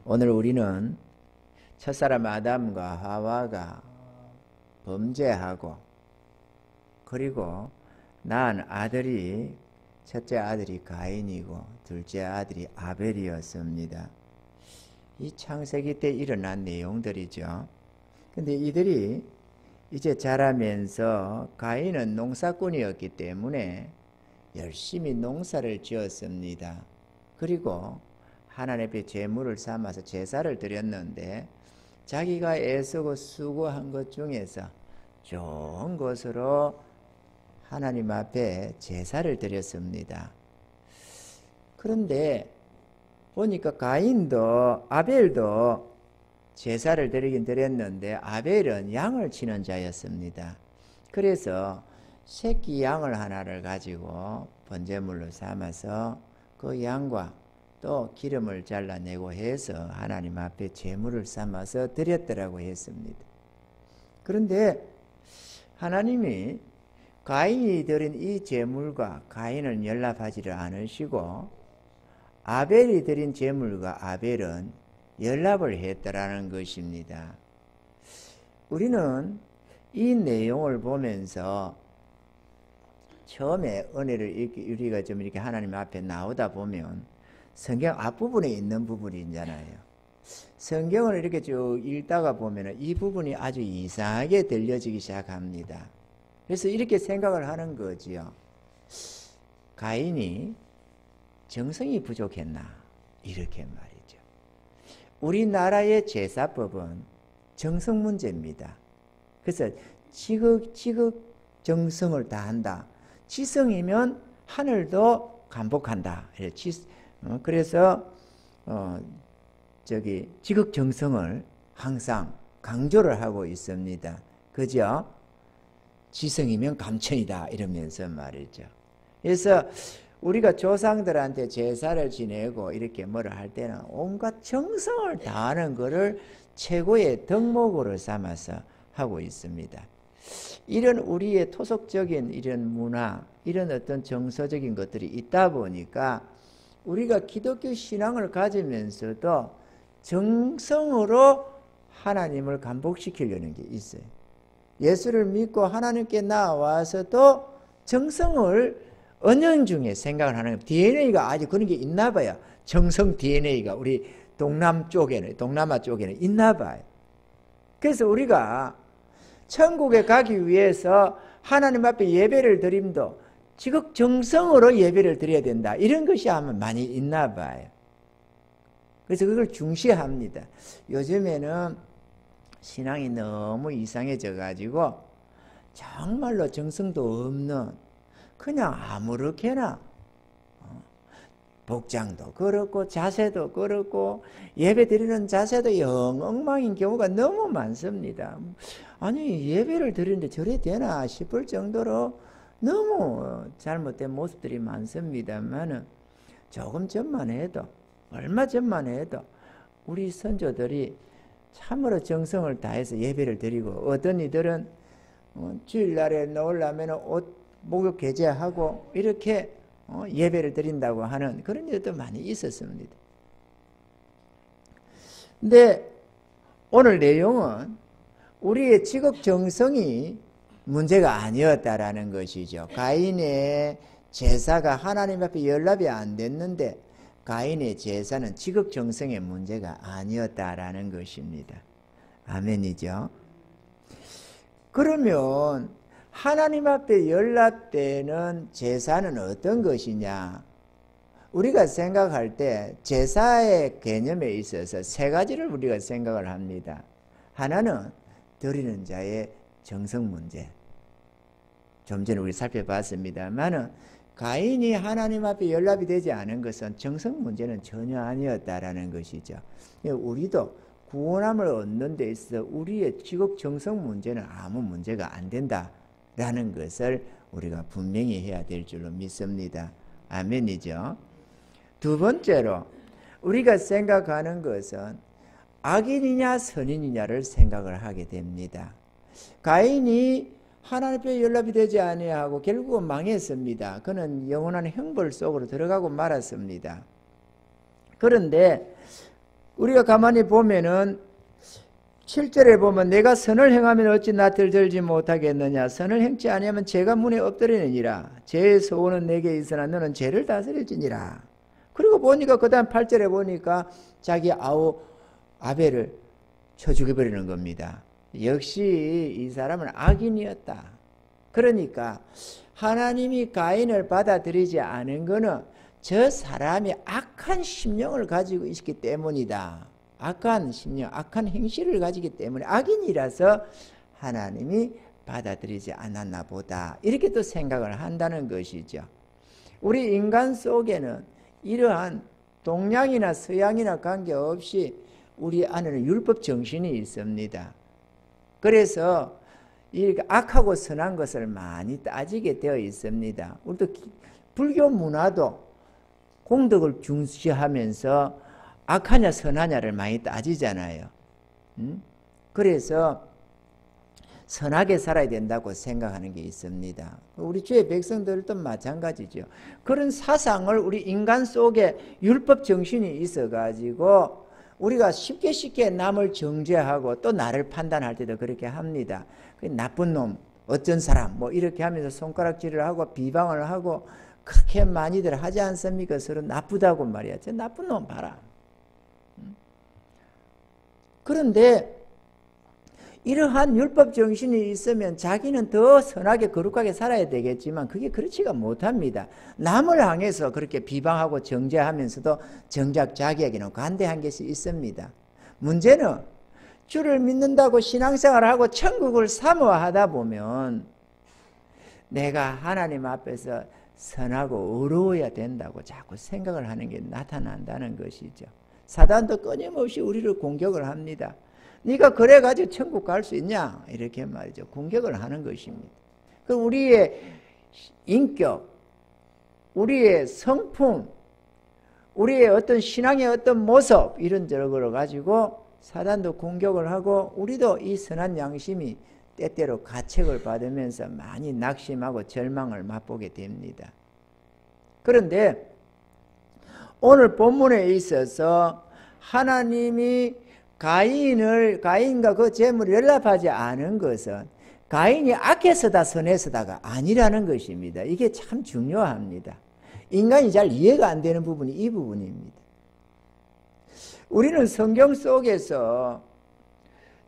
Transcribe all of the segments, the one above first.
오늘 우리는 첫사람 아담과 하와가 범죄하고 그리고 낳은 아들이 첫째 아들이 가인이고 둘째 아들이 아벨이었습니다. 이 창세기 때 일어난 내용들이죠. 근데 이들이 이제 자라면서 가인은 농사꾼이었기 때문에 열심히 농사를 지었습니다. 그리고 하나님 앞에 제물을 삼아서 제사를 드렸는데 자기가 애쓰고 수고한 것 중에서 좋은 것으로 하나님 앞에 제사를 드렸습니다. 그런데 보니까 가인도 아벨도 제사를 드리긴 드렸는데 아벨은 양을 치는 자였습니다. 그래서 새끼 양을 하나를 가지고 번제물로 삼아서 그 양과 또 기름을 잘라내고 해서 하나님 앞에 제물을 삼아서 드렸더라고 했습니다. 그런데 하나님이 가인이 드린 이 제물과 가인은 연락하지를 않으시고 아벨이 드린 제물과 아벨은 연락을 했더라는 것입니다. 우리는 이 내용을 보면서 처음에 은혜를 우리가 좀 이렇게 하나님 앞에 나오다 보면 성경 앞부분에 있는 부분이 있잖아요. 성경을 이렇게 쭉 읽다가 보면 이 부분이 아주 이상하게 들려지기 시작합니다. 그래서 이렇게 생각을 하는 거지요. 가인이 정성이 부족했나? 이렇게 말이죠. 우리나라의 제사법은 정성 문제입니다. 그래서 지극 정성을 다한다. 지성이면 하늘도 감복한다. 그래서 지극 정성을 항상 강조를 하고 있습니다. 그죠? 지성이면 감천이다 이러면서 말이죠. 그래서 우리가 조상들한테 제사를 지내고 이렇게 뭐를 할 때는 온갖 정성을 다하는 것을 최고의 덕목으로 삼아서 하고 있습니다. 이런 우리의 토속적인 이런 문화, 이런 어떤 정서적인 것들이 있다 보니까 우리가 기독교 신앙을 가지면서도 정성으로 하나님을 감복시키려는 게 있어요. 예수를 믿고 하나님께 나와서도 정성을 은연중에 생각을 하는 DNA가 아직 그런 게 있나 봐요. 정성 DNA가 우리 동남아 쪽에는 있나 봐요. 그래서 우리가 천국에 가기 위해서 하나님 앞에 예배를 드림도 지극 정성으로 예배를 드려야 된다. 이런 것이 아마 많이 있나 봐요. 그래서 그걸 중시합니다. 요즘에는 신앙이 너무 이상해져 가지고 정말로 정성도 없는 그냥 아무렇게나 복장도 그렇고 자세도 그렇고 예배 드리는 자세도 영 엉망인 경우가 너무 많습니다. 아니 예배를 드리는데 저래 되나 싶을 정도로 너무 잘못된 모습들이 많습니다만 조금 전만 해도 얼마 전만 해도 우리 선조들이 참으로 정성을 다해서 예배를 드리고 어떤 이들은 주일날에 나오려면 옷 목욕 개제하고 이렇게 예배를 드린다고 하는 그런 일도 많이 있었습니다. 근데 오늘 내용은 우리의 지극 정성이 문제가 아니었다라는 것이죠. 가인의 제사가 하나님 앞에 연락이 안 됐는데 가인의 제사는 지극 정성의 문제가 아니었다라는 것입니다. 아멘이죠. 그러면 하나님 앞에 연락되는 제사는 어떤 것이냐? 우리가 생각할 때 제사의 개념에 있어서 세 가지를 우리가 생각을 합니다. 하나는 드리는 자의 정성 문제. 좀 전에 우리 살펴봤습니다만은 가인이 하나님 앞에 연락이 되지 않은 것은 정성 문제는 전혀 아니었다라는 것이죠. 우리도 구원함을 얻는 데 있어서 우리의 지극 정성 문제는 아무 문제가 안 된다라는 것을 우리가 분명히 해야 될 줄로 믿습니다. 아멘이죠. 두 번째로 우리가 생각하는 것은 악인이냐 선인이냐를 생각을 하게 됩니다. 가인이 하나님 앞에 연락이 되지 아니하고 결국은 망했습니다. 그는 영원한 형벌 속으로 들어가고 말았습니다. 그런데 우리가 가만히 보면은 7절에 보면 내가 선을 행하면 어찌 낯을 들지 못하겠느냐. 선을 행치 아니하면 죄가 문에 엎드리느니라. 죄의 소원은 내게 있으나 너는 죄를 다스릴지니라. 그리고 보니까 그 다음 8절에 보니까 자기 아우 아벨을 쳐 죽여버리는 겁니다. 역시 이 사람은 악인이었다. 그러니까 하나님이 가인을 받아들이지 않은 것은 저 사람이 악한 심령을 가지고 있기 때문이다. 악한 심령, 악한 행실을 가지기 때문에 악인이라서 하나님이 받아들이지 않았나 보다. 이렇게 또 생각을 한다는 것이죠. 우리 인간 속에는 이러한 동양이나 서양이나 관계없이 우리 안에는 율법 정신이 있습니다. 그래서 이 악하고 선한 것을 많이 따지게 되어 있습니다. 우리도 불교 문화도 공덕을 중시하면서 악하냐 선하냐를 많이 따지잖아요. 그래서 선하게 살아야 된다고 생각하는 게 있습니다. 우리 주의 백성들도 마찬가지죠. 그런 사상을 우리 인간 속에 율법 정신이 있어가지고 우리가 쉽게 남을 정죄하고 또 나를 판단할 때도 그렇게 합니다. 나쁜 놈, 어쩐 사람 뭐 이렇게 하면서 손가락질을 하고 비방을 하고 그렇게 많이들 하지 않습니까? 서로 나쁘다고 말이야. 저 나쁜 놈 봐라. 그런데 이러한 율법 정신이 있으면 자기는 더 선하게 거룩하게 살아야 되겠지만 그게 그렇지가 못합니다. 남을 향해서 그렇게 비방하고 정죄하면서도 정작 자기에게는 관대한 것이 있습니다. 문제는 주를 믿는다고 신앙생활을 하고 천국을 사모하다 보면 내가 하나님 앞에서 선하고 의로워야 된다고 자꾸 생각을 하는 게 나타난다는 것이죠. 사단도 끊임없이 우리를 공격을 합니다. 네가 그래가지고 천국 갈 수 있냐? 이렇게 말이죠. 공격을 하는 것입니다. 그럼 우리의 인격, 우리의 성품, 우리의 어떤 신앙의 어떤 모습 이런저런 가지고 사단도 공격을 하고 우리도 이 선한 양심이 때때로 가책을 받으면서 많이 낙심하고 절망을 맛보게 됩니다. 그런데 오늘 본문에 있어서 하나님이 가인과 그 재물을 연락하지 않은 것은 가인이 악해서다 선해서다가 아니라는 것입니다. 이게 참 중요합니다. 인간이 잘 이해가 안 되는 부분이 이 부분입니다. 우리는 성경 속에서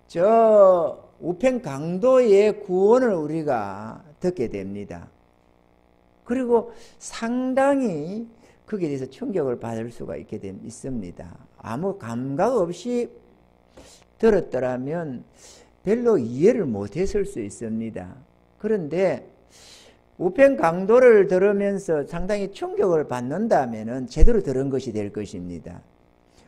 저 우편 강도의 구원을 우리가 듣게 됩니다. 그리고 상당히 거기에 대해서 충격을 받을 수가 있습니다. 아무 감각 없이 들었더라면 별로 이해를 못했을 수 있습니다. 그런데 우편 강도를 들으면서 상당히 충격을 받는다면 제대로 들은 것이 될 것입니다.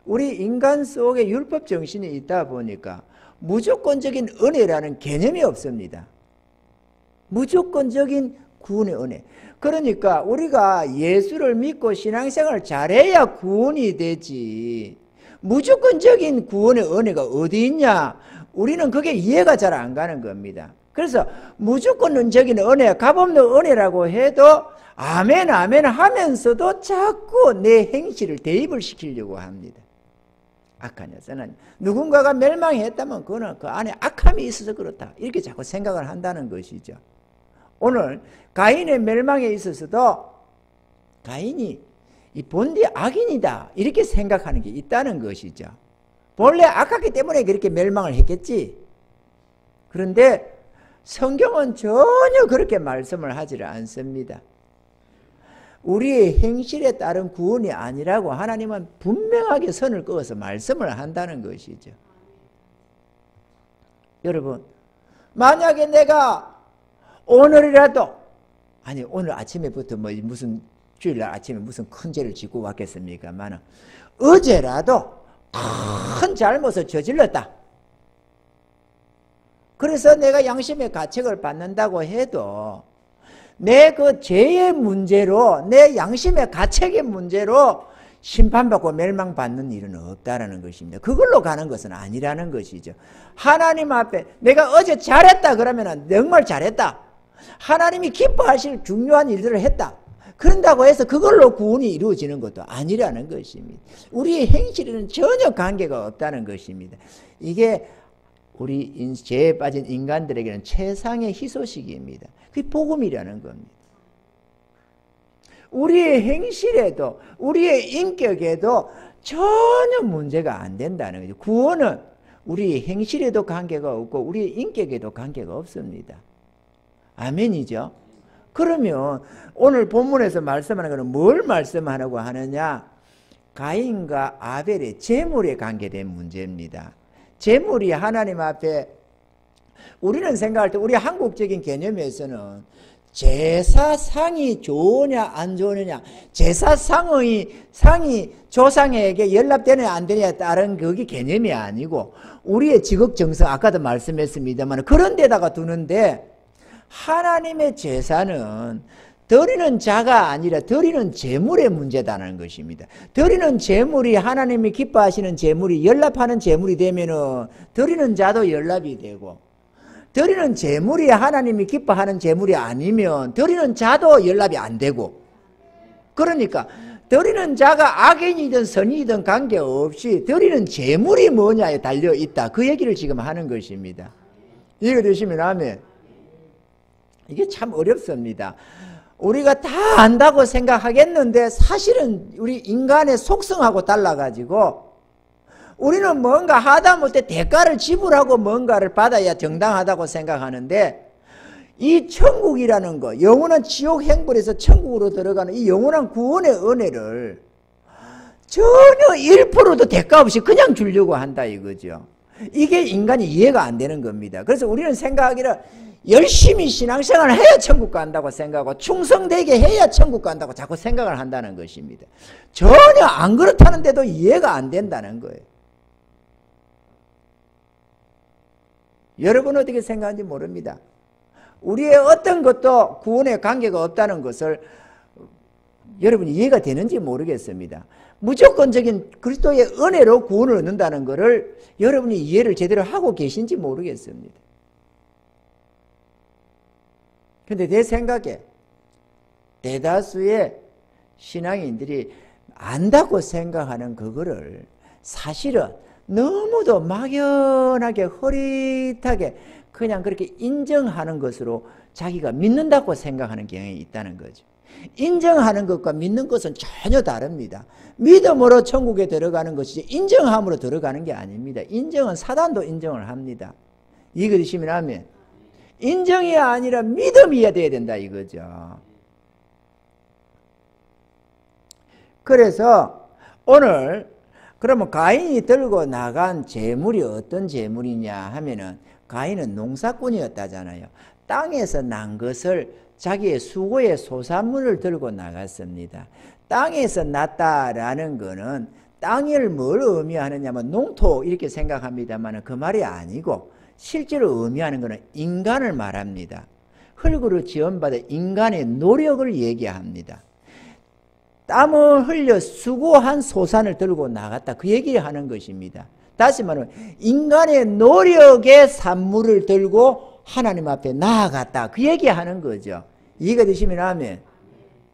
우리 인간 속에 율법 정신이 있다 보니까 무조건적인 은혜라는 개념이 없습니다. 무조건적인 구원의 은혜. 그러니까 우리가 예수를 믿고 신앙생활을 잘해야 구원이 되지 무조건적인 구원의 은혜가 어디 있냐? 우리는 그게 이해가 잘 안 가는 겁니다. 그래서 무조건적인 은혜, 값없는 은혜라고 해도 아멘 아멘 하면서도 자꾸 내 행실을 대입을 시키려고 합니다. 악한 여자는 누군가가 멸망했다면 그거는 그 안에 악함이 있어서 그렇다 이렇게 자꾸 생각을 한다는 것이죠. 오늘 가인의 멸망에 있어서도 가인이 이 본디 악인이다 이렇게 생각하는 게 있다는 것이죠. 본래 악하기 때문에 그렇게 멸망을 했겠지. 그런데 성경은 전혀 그렇게 말씀을 하지를 않습니다. 우리의 행실에 따른 구원이 아니라고 하나님은 분명하게 선을 그어서 말씀을 한다는 것이죠. 여러분, 만약에 내가 오늘이라도 아니 오늘 아침에부터 뭐 무슨 주일날 아침에 무슨 큰 죄를 짓고 왔겠습니까만 어제라도 큰 잘못을 저질렀다. 그래서 내가 양심의 가책을 받는다고 해도 내 그 죄의 문제로 내 양심의 가책의 문제로 심판받고 멸망받는 일은 없다라는 것입니다. 그걸로 가는 것은 아니라는 것이죠. 하나님 앞에 내가 어제 잘했다 그러면 정말 잘했다. 하나님이 기뻐하실 중요한 일들을 했다. 그런다고 해서 그걸로 구원이 이루어지는 것도 아니라는 것입니다. 우리의 행실에는 전혀 관계가 없다는 것입니다. 이게 우리 죄에 빠진 인간들에게는 최상의 희소식입니다. 그게 복음이라는 겁니다. 우리의 행실에도 우리의 인격에도 전혀 문제가 안 된다는 거죠. 구원은 우리의 행실에도 관계가 없고 우리의 인격에도 관계가 없습니다. 아멘이죠. 그러면 오늘 본문에서 말씀하는 것은 뭘 말씀하려고 하느냐? 가인과 아벨의 제물에 관계된 문제입니다. 제물이 하나님 앞에 우리는 생각할 때 우리 한국적인 개념에서는 제사상이 좋으냐 안 좋으냐, 제사상이 조상에게 연락되느냐 안 되느냐에 따른 그게 개념이 아니고 우리의 지극정성, 아까도 말씀했습니다만 그런 데다가 두는데, 하나님의 제사는 드리는 자가 아니라 드리는 제물의 문제다는 것입니다. 드리는 제물이 하나님이 기뻐하시는 제물이 연락하는 제물이 되면은 드리는 자도 연락이 되고, 드리는 제물이 하나님이 기뻐하는 제물이 아니면 드리는 자도 연락이 안 되고, 그러니까 드리는 자가 악인이든 선이든 관계없이 드리는 제물이 뭐냐에 달려있다, 그 얘기를 지금 하는 것입니다. 이해가 되시면 아멘. 이게 참 어렵습니다. 우리가 다 안다고 생각하겠는데 사실은 우리 인간의 속성하고 달라가지고 우리는 뭔가 하다못해 대가를 지불하고 뭔가를 받아야 정당하다고 생각하는데, 이 천국이라는 거, 영원한 지옥 행벌에서 천국으로 들어가는 이 영원한 구원의 은혜를 전혀 1%도 대가 없이 그냥 주려고 한다 이거죠. 이게 인간이 이해가 안 되는 겁니다. 그래서 우리는 생각하기를 열심히 신앙생활을 해야 천국 간다고 생각하고 충성되게 해야 천국 간다고 자꾸 생각을 한다는 것입니다. 전혀 안 그렇다는데도 이해가 안 된다는 거예요. 여러분 어떻게 생각하는지 모릅니다. 우리의 어떤 것도 구원에 관계가 없다는 것을 여러분이 이해가 되는지 모르겠습니다. 무조건적인 그리스도의 은혜로 구원을 얻는다는 것을 여러분이 이해를 제대로 하고 계신지 모르겠습니다. 그런데 내 생각에 대다수의 신앙인들이 안다고 생각하는 그거를 사실은 너무도 막연하게 흐릿하게 그냥 그렇게 인정하는 것으로 자기가 믿는다고 생각하는 경향이 있다는 거죠. 인정하는 것과 믿는 것은 전혀 다릅니다. 믿음으로 천국에 들어가는 것이지 인정함으로 들어가는 게 아닙니다. 인정은 사단도 인정을 합니다. 이거 드시면 하면 인정이 아니라 믿음이어야 돼야 된다 이거죠. 그래서 오늘 그러면 가인이 들고 나간 재물이 어떤 재물이냐 하면은, 가인은 농사꾼이었다잖아요. 땅에서 난 것을 자기의 수고의 소산물을 들고 나갔습니다. 땅에서 났다라는 거는 땅을 뭘 의미하느냐면 농토 이렇게 생각합니다만 그 말이 아니고 실제로 의미하는 것은 인간을 말합니다. 흙으로 지원받은 인간의 노력을 얘기합니다. 땀을 흘려 수고한 소산을 들고 나갔다, 그 얘기를 하는 것입니다. 다시 말하면 인간의 노력의 산물을 들고 하나님 앞에 나아갔다, 그 얘기하는 거죠. 이해가 되시면 아멘.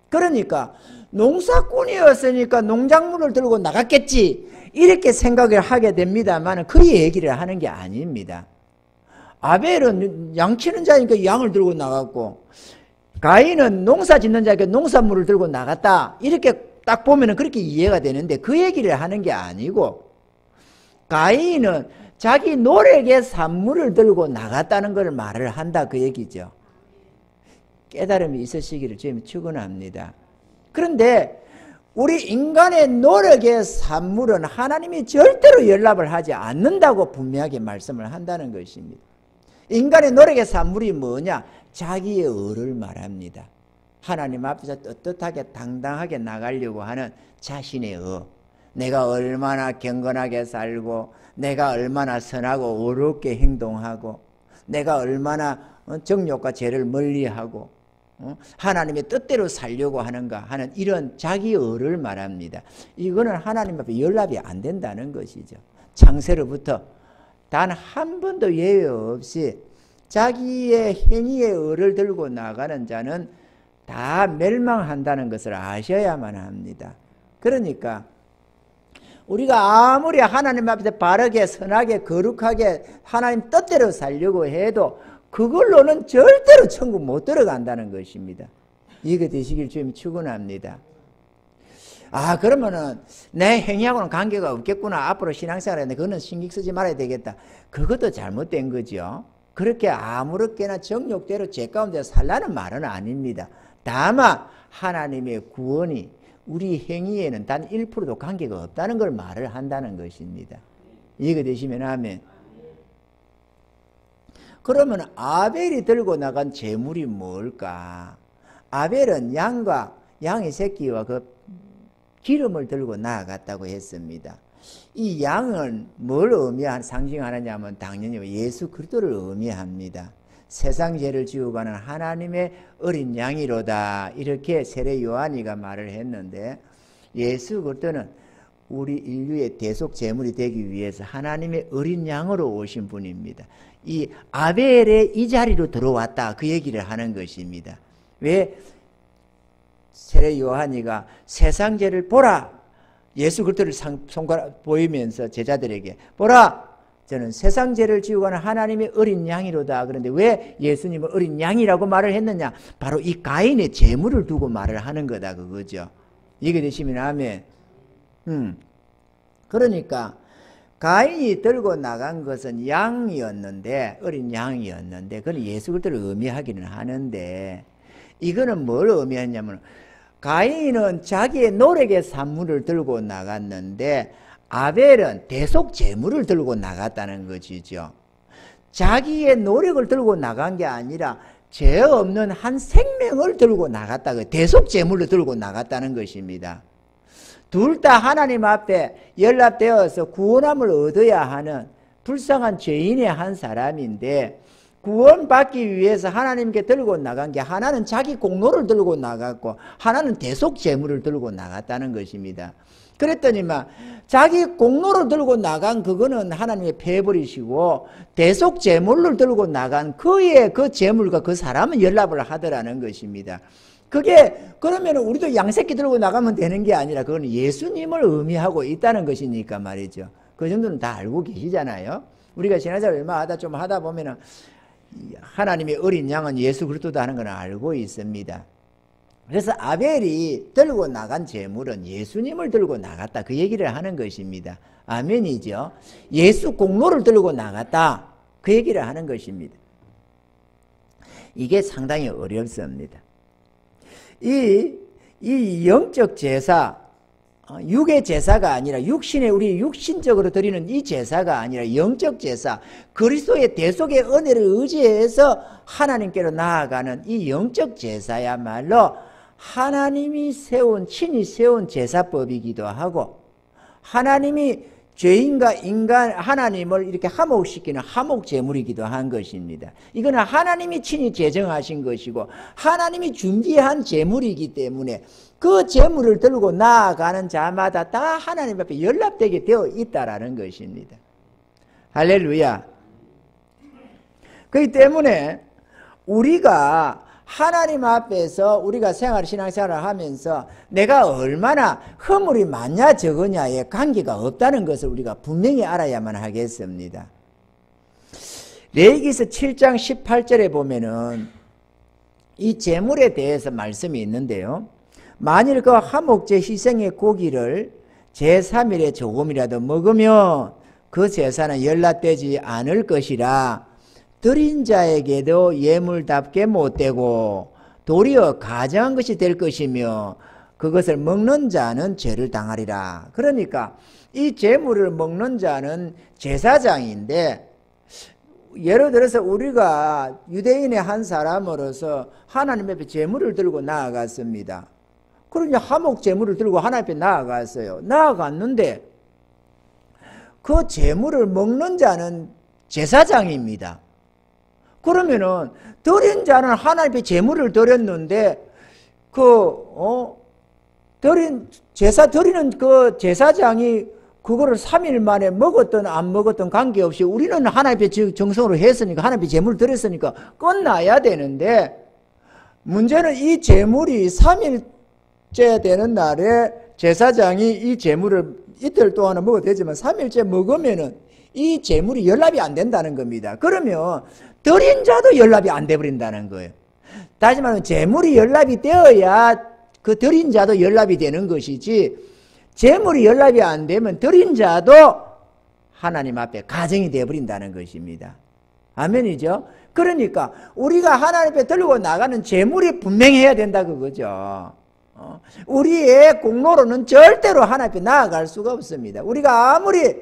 그러니까 농사꾼이었으니까 농작물을 들고 나갔겠지 이렇게 생각을 하게 됩니다만 그 얘기를 하는 게 아닙니다. 아벨은 양치는 자니까 양을 들고 나갔고, 가인은 농사 짓는 자니까 농산물을 들고 나갔다, 이렇게 딱 보면 그렇게 이해가 되는데 그 얘기를 하는 게 아니고, 가인은 자기 노력의 산물을 들고 나갔다는 걸 말을 한다, 그 얘기죠. 깨달음이 있으시기를 주님 축원합니다. 그런데 우리 인간의 노력의 산물은 하나님이 절대로 연락을 하지 않는다고 분명하게 말씀을 한다는 것입니다. 인간의 노력의 산물이 뭐냐? 자기의 의를 말합니다. 하나님 앞에서 떳떳하게 당당하게 나가려고 하는 자신의 의. 내가 얼마나 경건하게 살고, 내가 얼마나 선하고 어렵게 행동하고, 내가 얼마나 정욕과 죄를 멀리하고 하나님의 뜻대로 살려고 하는가 하는 이런 자기의 의를 말합니다. 이거는 하나님 앞에 연락이 안 된다는 것이죠. 창세로부터 단 한 번도 예외 없이 자기의 행위의 의를 들고 나가는 자는 다 멸망한다는 것을 아셔야만 합니다. 그러니까 우리가 아무리 하나님 앞에서 바르게 선하게 거룩하게 하나님 뜻대로 살려고 해도 그걸로는 절대로 천국 못 들어간다는 것입니다. 이거 되시길 주님 축원합니다. 아, 그러면은 내 행위하고는 관계가 없겠구나. 앞으로 신앙생활 하는데 그거는 신경 쓰지 말아야 되겠다. 그것도 잘못된 거죠. 그렇게 아무렇게나 정욕대로 죄 가운데 살라는 말은 아닙니다. 다만 하나님의 구원이 우리 행위에는 단 1%도 관계가 없다는 걸 말을 한다는 것입니다. 이해가 되시면 아멘. 그러면 아벨이 들고 나간 제물이 뭘까? 아벨은 양의 새끼와 그 기름을 들고 나아갔다고 했습니다. 이 양은 뭘 상징하느냐면 당연히 예수 그리스도를 의미합니다. 세상 죄를 지우고 가는 하나님의 어린 양이로다. 이렇게 세례 요한이가 말을 했는데 예수 그리스도는 우리 인류의 대속 제물이 되기 위해서 하나님의 어린 양으로 오신 분입니다. 이 아벨의 이 자리로 들어왔다. 그 얘기를 하는 것입니다. 왜? 세례 요한이가 세상 죄를 보라. 예수 그리스도를 손가락 보이면서 제자들에게 보라. 저는 세상 죄를 지우고 가는 하나님의 어린 양이로다. 그런데 왜 예수님은 어린 양이라고 말을 했느냐? 바로 이 가인의 제물을 두고 말을 하는 거다 그거죠. 이게 되시면 아멘. 그러니까 가인이 들고 나간 것은 양이었는데 어린 양이었는데 그건 예수 그리스도를 의미하기는 하는데 이거는 뭘 의미하냐면 가인은 자기의 노력의 산물을 들고 나갔는데 아벨은 대속 제물을 들고 나갔다는 것이죠. 자기의 노력을 들고 나간 게 아니라 죄 없는 한 생명을 들고 나갔다. 대속 제물을 들고 나갔다는 것입니다. 둘 다 하나님 앞에 연락되어서 구원함을 얻어야 하는 불쌍한 죄인의 한 사람인데 구원받기 위해서 하나님께 들고 나간 게 하나는 자기 공로를 들고 나갔고 하나는 대속 제물을 들고 나갔다는 것입니다. 그랬더니만 자기 공로를 들고 나간 그거는 하나님의 패버리시고 대속 제물을 들고 나간 그의 그 제물과 그 사람은 연락을 하더라는 것입니다. 그게 그러면 우리도 양새끼 들고 나가면 되는 게 아니라 그건 예수님을 의미하고 있다는 것이니까 말이죠. 그 정도는 다 알고 계시잖아요. 우리가 신앙생활 얼마 하다 보면은 하나님의 어린 양은 예수 그리스도다 하는 건 알고 있습니다. 그래서 아벨이 들고 나간 제물은 예수님을 들고 나갔다. 그 얘기를 하는 것입니다. 아멘이죠. 예수 공로를 들고 나갔다. 그 얘기를 하는 것입니다. 이게 상당히 어렵습니다. 이 영적 제사, 육의 제사가 아니라 우리 육신적으로 드리는 이 제사가 아니라 영적 제사, 그리스도의 대속의 은혜를 의지해서 하나님께로 나아가는 이 영적 제사야말로 하나님이 친히 세운 제사법이기도 하고 하나님이 죄인과 인간 하나님을 이렇게 화목시키는 화목제물이기도 한 것입니다. 이거는 하나님이 친히 제정하신 것이고 하나님이 준비한 제물이기 때문에 그 제물을 들고 나아가는 자마다 다 하나님 앞에 연락되게 되어 있다라는 것입니다. 할렐루야. 그렇기 때문에 우리가 하나님 앞에서 우리가 신앙생활을 하면서 내가 얼마나 허물이 많냐 적으냐에 관계가 없다는 것을 우리가 분명히 알아야만 하겠습니다. 레위기서 7장 18절에 보면은 이 제물에 대해서 말씀이 있는데요. 만일 그 화목제 희생의 고기를 제3일에 조금이라도 먹으면 그 제사는 연락되지 않을 것이라 드린 자에게도 예물답게 못되고 도리어 가정한 것이 될 것이며 그것을 먹는 자는 죄를 당하리라. 그러니까 이 제물을 먹는 자는 제사장인데 예를 들어서 우리가 유대인의 한 사람으로서 하나님 앞에 제물을 들고 나아갔습니다. 그러니 화목 제물을 들고 하나님 앞에 나아갔어요. 나아갔는데 그 제물을 먹는 자는 제사장입니다. 그러면은 드린 자는 하나님 앞에 제물을 드렸는데 제사 드리는 그 제사장이 그거를 3일 만에 먹었든 안 먹었든 관계없이 우리는 하나님 앞에 정성으로 했으니까 하나님 앞에 제물을 드렸으니까 끝나야 되는데 문제는 이 제물이 3일째 되는 날에 제사장이 이 제물을 이틀 동안은 먹어도 되지만 3일째 먹으면은 이 제물이 연락이 안 된다는 겁니다. 그러면 드린 자도 연락이 안 돼버린다는 거예요. 다시 말하면 제물이 연락이 되어야 그 드린 자도 연락이 되는 것이지, 제물이 연락이 안 되면 드린 자도 하나님 앞에 가정이 되어버린다는 것입니다. 아멘이죠? 그러니까 우리가 하나님 앞에 들고 나가는 제물이 분명해야 된다 그거죠. 우리의 공로로는 절대로 하나님 앞에 나아갈 수가 없습니다. 우리가 아무리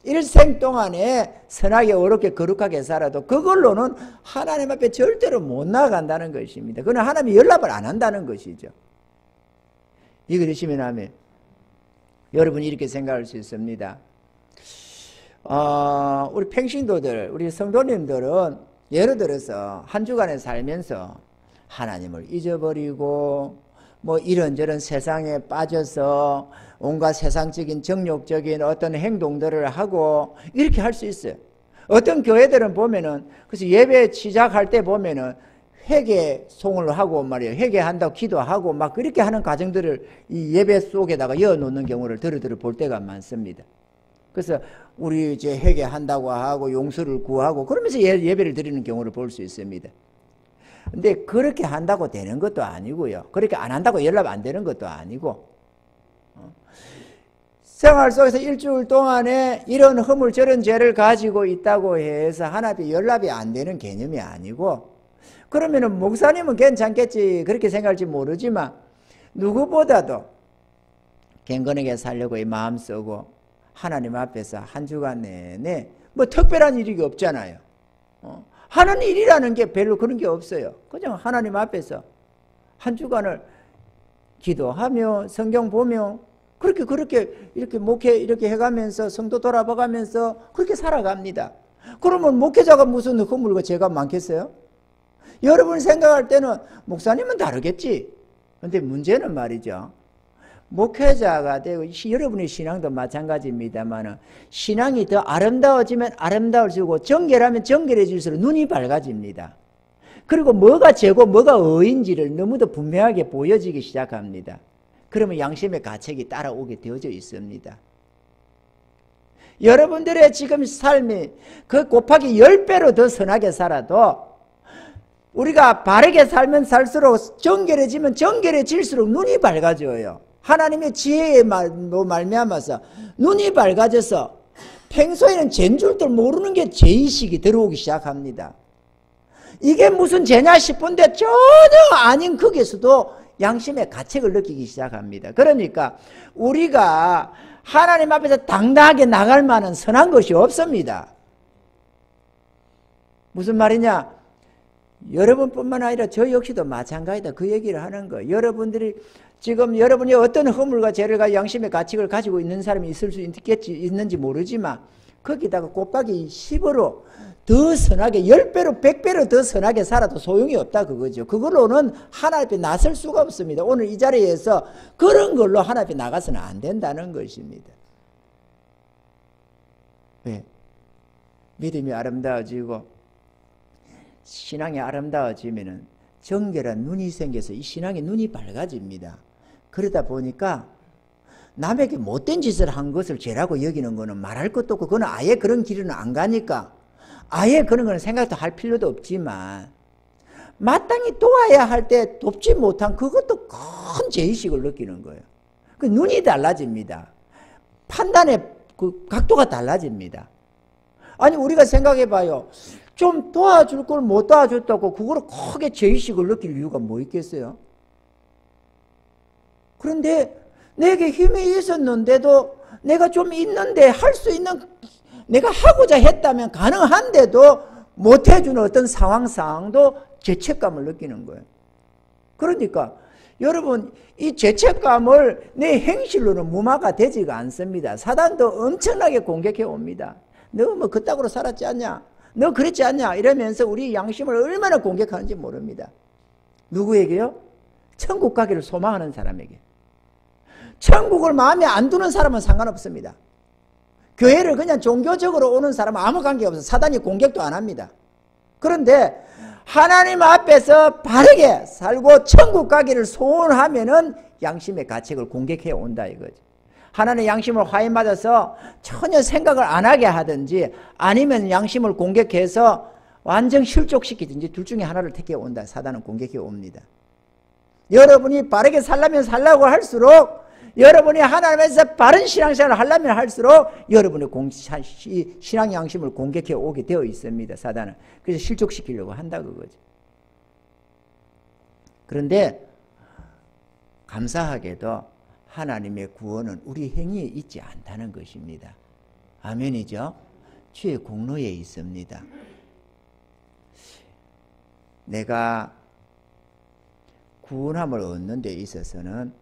일생 동안에 선하게 어렵게 거룩하게 살아도 그걸로는 하나님 앞에 절대로 못 나아간다는 것입니다. 그건 하나님이 연락을 안 한다는 것이죠. 이거 되시면 하면 여러분이 이렇게 생각할 수 있습니다. 우리 평신도들, 우리 성도님들은 예를 들어서 한 주간에 살면서 하나님을 잊어버리고 뭐 이런저런 세상에 빠져서 온갖 세상적인 정욕적인 어떤 행동들을 하고 이렇게 할 수 있어요. 어떤 교회들은 보면은, 그래서 예배 시작할 때 보면은 회개송을 하고 말이에요. 회개한다고 기도하고 막 그렇게 하는 과정들을 이 예배 속에다가 이어놓는 경우를 들어 볼 때가 많습니다. 그래서 우리 이제 회개한다고 하고 용서를 구하고 그러면서 예배를 드리는 경우를 볼 수 있습니다. 근데 그렇게 한다고 되는 것도 아니고요. 그렇게 안 한다고 연락 안 되는 것도 아니고, 생활 속에서 일주일 동안에 이런 허물 저런 죄를 가지고 있다고 해서 하나님께 연락이 안 되는 개념이 아니고, 그러면은 목사님은 괜찮겠지 그렇게 생각할지 모르지만 누구보다도 경건하게 살려고 이 마음 쓰고 하나님 앞에서 한 주간 내내 뭐 특별한 일이 없잖아요. 하는 일이라는 게 별로 그런 게 없어요. 그냥 하나님 앞에서 한 주간을 기도하며 성경 보며 그렇게 이렇게 목회 이렇게 해가면서 성도 돌아봐가면서 그렇게 살아갑니다. 그러면 목회자가 무슨 허물과 죄가 많겠어요? 여러분이 생각할 때는 목사님은 다르겠지. 근데 문제는 말이죠. 목회자가 되고 여러분의 신앙도 마찬가지입니다만 신앙이 더 아름다워지면 아름다워지고 정결하면 정결해질수록 눈이 밝아집니다. 그리고 뭐가 죄고 뭐가 의인지를 너무도 분명하게 보여지기 시작합니다. 그러면 양심의 가책이 따라오게 되어져 있습니다. 여러분들의 지금 삶이 그 곱하기 10배로 더 선하게 살아도 우리가 바르게 살면 살수록 정결해지면 정결해질수록 눈이 밝아져요. 하나님의 지혜의 말로 말미암아서 눈이 밝아져서 평소에는 죄인 줄도 모르는 게 죄의식이 들어오기 시작합니다. 이게 무슨 죄냐 싶은데 전혀 아닌 거기서도 양심의 가책을 느끼기 시작합니다. 그러니까 우리가 하나님 앞에서 당당하게 나갈 만한 선한 것이 없습니다. 무슨 말이냐? 여러분뿐만 아니라 저 역시도 마찬가지다. 그 얘기를 하는 거예요. 여러분들이 지금 여러분이 어떤 허물과 죄를 양심의 가책을 가지고 있는 사람이 있을 수 있는지 모르지만 거기다가 곱하기 10으로 더 선하게 10배로 100배로 더 선하게 살아도 소용이 없다 그거죠. 그걸로는 하나님 앞에 나설 수가 없습니다. 오늘 이 자리에서 그런 걸로 하나님 앞에 나가서는 안 된다는 것입니다. 왜? 믿음이 아름다워지고 신앙이 아름다워지면은 정결한 눈이 생겨서 이 신앙의 눈이 밝아집니다. 그러다 보니까 남에게 못된 짓을 한 것을 죄라고 여기는 거는 말할 것도 없고 그건 아예 그런 길은 안 가니까 아예 그런 거는 생각도 할 필요도 없지만 마땅히 도와야 할 때 돕지 못한 그것도 큰 죄의식을 느끼는 거예요. 그 눈이 달라집니다. 판단의 그 각도가 달라집니다. 아니 우리가 생각해 봐요. 좀 도와줄 걸 못 도와줬다고 그거를 크게 죄의식을 느낄 이유가 뭐 있겠어요? 그런데 내게 힘이 있었는데도 내가 좀 있는데 할 수 있는 내가 하고자 했다면 가능한데도 못 해주는 어떤 상황도 죄책감을 느끼는 거예요. 그러니까 여러분 이 죄책감을 내 행실로는 무마가 되지가 않습니다. 사단도 엄청나게 공격해 옵니다. 너 뭐 그따구로 살았지 않냐? 너 그랬지 않냐? 이러면서 우리 양심을 얼마나 공격하는지 모릅니다. 누구에게요? 천국 가기를 소망하는 사람에게. 천국을 마음에 안 두는 사람은 상관없습니다. 교회를 그냥 종교적으로 오는 사람은 아무 관계없어요. 사단이 공격도 안 합니다. 그런데 하나님 앞에서 바르게 살고 천국 가기를 소원하면은 양심의 가책을 공격해 온다 이거지. 하나님의 양심을 화해받아서 전혀 생각을 안 하게 하든지 아니면 양심을 공격해서 완전 실족시키든지 둘 중에 하나를 택해 온다. 사단은 공격해 옵니다. 여러분이 바르게 살려면 살라고 할수록, 여러분이 하나님에서 바른 신앙생활을 하려면 할수록 여러분의 신앙 양심을 공격해 오게 되어 있습니다. 사단은. 그래서 실족시키려고 한다 그거지. 그런데 감사하게도 하나님의 구원은 우리 행위에 있지 않다는 것입니다. 아멘이죠? 주의 공로에 있습니다. 내가 구원함을 얻는 데 있어서는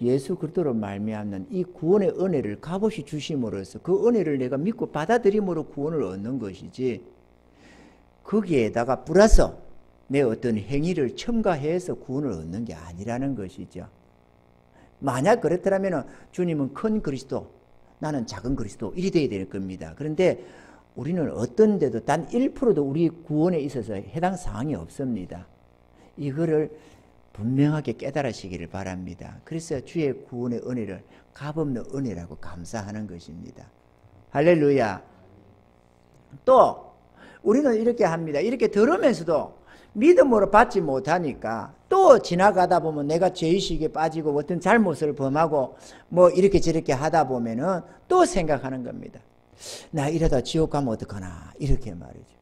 예수 그리스도로 말미암는 이 구원의 은혜를 값없이 주심으로써 그 은혜를 내가 믿고 받아들임으로 구원을 얻는 것이지, 거기에다가 플러스 내 어떤 행위를 첨가해서 구원을 얻는 게 아니라는 것이죠. 만약 그렇다면 주님은 큰 그리스도, 나는 작은 그리스도 이리 돼야 될 겁니다. 그런데 우리는 어떤 데도 단 1%도 우리 구원에 있어서 해당 사항이 없습니다. 이거를 분명하게 깨달으시기를 바랍니다. 그래서 주의 구원의 은혜를 값없는 은혜라고 감사하는 것입니다. 할렐루야. 또 우리는 이렇게 합니다. 이렇게 들으면서도 믿음으로 받지 못하니까 또 지나가다 보면 내가 죄의식에 빠지고 어떤 잘못을 범하고 뭐 이렇게 저렇게 하다 보면은 또 생각하는 겁니다. 나 이러다 지옥 가면 어떡하나, 이렇게 말이죠.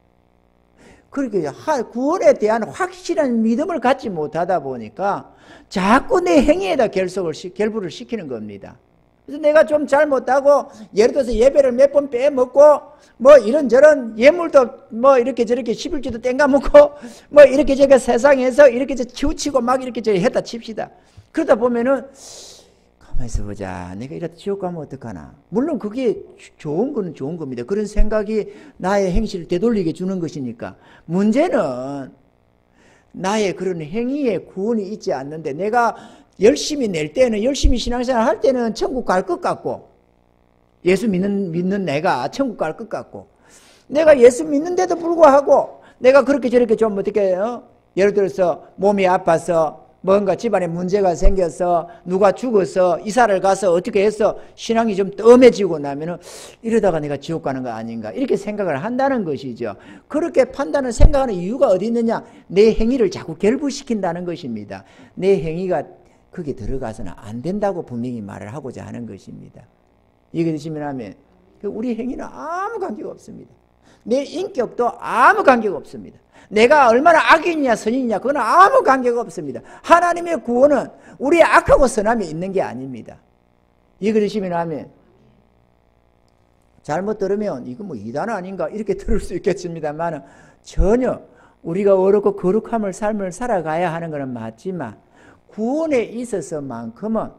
그렇게 구원에 대한 확실한 믿음을 갖지 못하다 보니까 자꾸 내 행위에다 결부를 시키는 겁니다. 그래서 내가 좀 잘못하고 예를 들어서 예배를 몇 번 빼먹고 뭐 이런저런 예물도 뭐 이렇게 저렇게 11주도 땡가먹고 뭐 이렇게 저렇게 세상에서 이렇게 치우치고 막 이렇게 저렇게 했다 칩시다. 그러다 보면은 가만있어 보자, 내가 이러다 지옥 가면 어떡하나. 물론 그게 좋은 거는 좋은 겁니다. 그런 생각이 나의 행실을 되돌리게 주는 것이니까. 문제는 나의 그런 행위에 구원이 있지 않는데, 내가 열심히 낼 때는, 열심히 신앙생활 할 때는 천국 갈 것 같고, 예수 믿는 내가 천국 갈 것 같고, 내가 예수 믿는데도 불구하고 내가 그렇게 저렇게 좀 어떻게 예를 들어서 몸이 아파서 뭔가 집안에 문제가 생겨서 누가 죽어서 이사를 가서 어떻게 해서 신앙이 좀 뜸해지고 나면은 이러다가 내가 지옥 가는 거 아닌가, 이렇게 생각을 한다는 것이죠. 그렇게 판단을 생각하는 이유가 어디 있느냐? 내 행위를 자꾸 결부시킨다는 것입니다. 내 행위가 거기에 들어가서는 안 된다고 분명히 말을 하고자 하는 것입니다. 이게 되시면 하면 우리 행위는 아무 관계가 없습니다. 내 인격도 아무 관계가 없습니다. 내가 얼마나 악인이냐 선인이냐 그건 아무 관계가 없습니다. 하나님의 구원은 우리의 악하고 선함에 있는 게 아닙니다. 이거 되시면 하면 잘못 들으면 이거 뭐 이단 아닌가 이렇게 들을 수 있겠습니다만, 전혀 우리가 어렵고 거룩함을 삶을 살아가야 하는 것은 맞지만 구원에 있어서만큼은